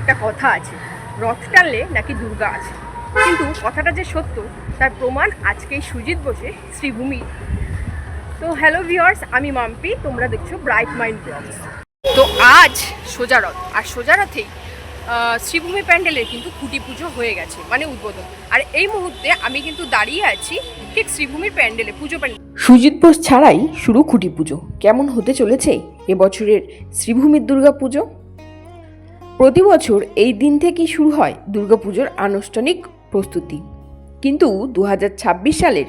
একটা কথা আছে, রথ টানলে নাকি দুর্গা আছে। কিন্তু কথাটা যে সত্য তার প্রমাণ আজকে সুজিত বোসে শ্রীভূমি। তো হ্যালো ভিউয়ার্স, আমি মাম্পি, তোমরা দেখছো ব্রাইট মাইন্ড ব্লগস। তো আজ সোজা রথ, আর সোজা রথেই শ্রীভূমি প্যান্ডেলের কিন্তু খুঁটি পুজো হয়ে গেছে, মানে উদ্বোধন। আর এই মুহূর্তে আমি কিন্তু দাঁড়িয়ে আছি ঠিক শ্রীভূমির প্যান্ডেলে, পুজো প্যান্ডেল। সুজিত বোস ছাড়াই শুরু খুঁটি পুজো। কেমন হতে চলেছে এবছরের শ্রীভূমির দুর্গা পুজো? প্রতি বছর এই দিন থেকেই শুরু হয় দুর্গাপুজোর আনুষ্ঠানিক প্রস্তুতি, কিন্তু 2026 সালের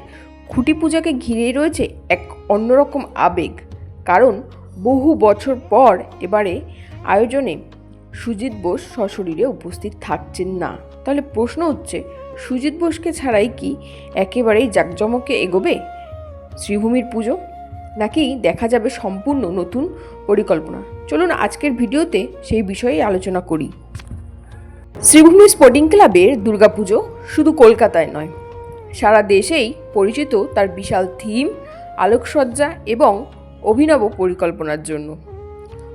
খুঁটি পূজাকে ঘিরে রয়েছে এক অন্যরকম আবেগ। কারণ বহু বছর পর এবারে আয়োজনে সুজিত বোস সশরীরে উপস্থিত থাকছেন না। তাহলে প্রশ্ন হচ্ছে, সুজিত বোসকে ছাড়াই কি একেবারেই জাঁকজমকে এগোবে শ্রীভূমির পুজো, নাকি দেখা যাবে সম্পূর্ণ নতুন পরিকল্পনা? চলুন আজকের ভিডিওতে সেই বিষয়ে আলোচনা করি। শ্রীভূমি স্পোর্টিং ক্লাবের দুর্গাপুজো শুধু কলকাতায় নয়, সারা দেশেই পরিচিত তার বিশাল থিম, আলোকসজ্জা এবং অভিনব পরিকল্পনার জন্য।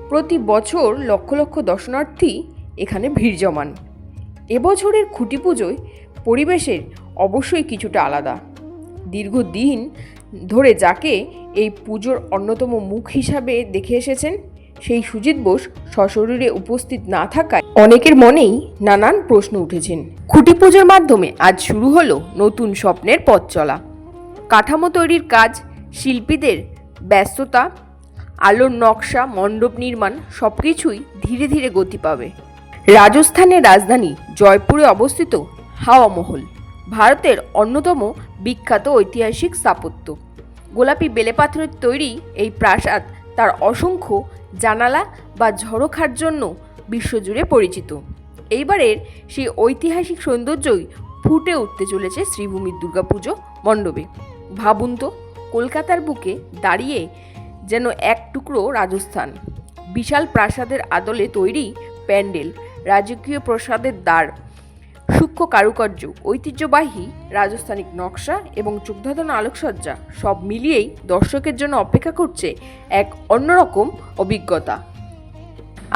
প্রতি বছর লক্ষ লক্ষ দর্শনার্থী এখানে ভিড় জমান। এবছরের খুঁটি পুজোয় পরিবেশের অবশ্যই কিছুটা আলাদা। দীর্ঘদিন ধরে যাকে এই পুজোর অন্যতম মুখ হিসাবে দেখে এসেছেন, সেই সুজিত বোস সশরীরে উপস্থিত না থাকায় অনেকের মনেই নানান প্রশ্ন উঠেছেন। খুঁটি পুজোর মাধ্যমে আজ শুরু হলো নতুন স্বপ্নের পথ চলা। কাঠামো তৈরির কাজ, শিল্পীদের ব্যস্ততা, আলোর নকশা, মণ্ডপ নির্মাণ সবকিছুই ধীরে ধীরে গতি পাবে। রাজস্থানের রাজধানী জয়পুরে অবস্থিত হাওয়া মহল ভারতের অন্যতম বিখ্যাত ঐতিহাসিক স্থাপত্য। গোলাপি বেলেপাথরের তৈরি এই প্রাসাদ তার অসংখ্য জানালা বা ঝরোখার জন্য বিশ্বজুড়ে পরিচিত। এইবারের সেই ঐতিহাসিক সৌন্দর্যই ফুটে উঠতে চলেছে শ্রীভূমির দুর্গাপুজো মণ্ডপে। ভাবুন তো, কলকাতার বুকে দাঁড়িয়ে যেন এক টুকরো রাজস্থান। বিশাল প্রাসাদের আদলে তৈরি প্যান্ডেল, রাজকীয় প্রসাদের দ্বার, সূক্ষ্ম কারুকার্য, ঐতিহ্যবাহী রাজস্থানিক নকশা এবং চোখধাঁধানো আলোকসজ্জা সব মিলিয়েই দর্শকের জন্য অপেক্ষা করছে এক অন্যরকম অভিজ্ঞতা।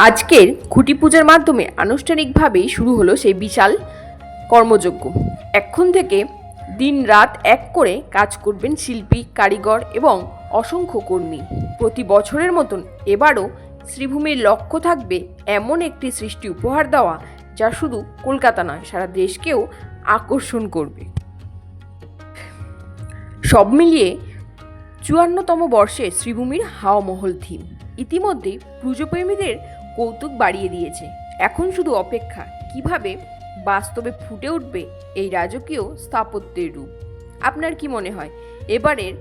আজকের খুঁটি পূজার মাধ্যমে আনুষ্ঠানিকভাবেই শুরু হলো সেই বিশাল কর্মযজ্ঞ। এখন থেকে দিন রাত এক করে কাজ করবেন শিল্পী, কারিগর এবং অসংখ্য কর্মী। প্রতি বছরের মতন এবারও শ্রীভূমির লক্ষ্য থাকবে এমন একটি সৃষ্টি উপহার দেওয়া যা শুধু কলকাতা নয়, সারা দেশকেও আকর্ষণ করবে। সব মিলিয়ে 54তম বর্ষে শ্রীভূমির হাওয়া মহল থিম ইতিমধ্যেই পুজোপ্রেমীদের কৌতুক বাড়িয়ে দিয়েছে। এখন শুধু অপেক্ষা, কিভাবে বাস্তবে ফুটে উঠবে এই রাজকীয় স্থাপত্যের রূপ। আপনার কি মনে হয়, এবারের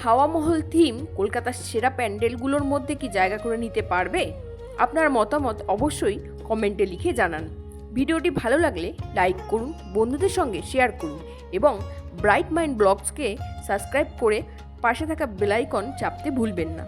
হাওয়া মহল থিম কলকাতার সেরা প্যান্ডেলগুলোর মধ্যে কি জায়গা করে নিতে পারবে? আপনার মতামত অবশ্যই কমেন্টে লিখে জানান। ভিডিওটি ভালো লাগলে লাইক করুন, বন্ধুদের সঙ্গে শেয়ার করুন এবং ব্রাইট মাইন্ড ব্লগসকে সাবস্ক্রাইব করে পাশে থাকা বেল আইকন চাপতে ভুলবেন না।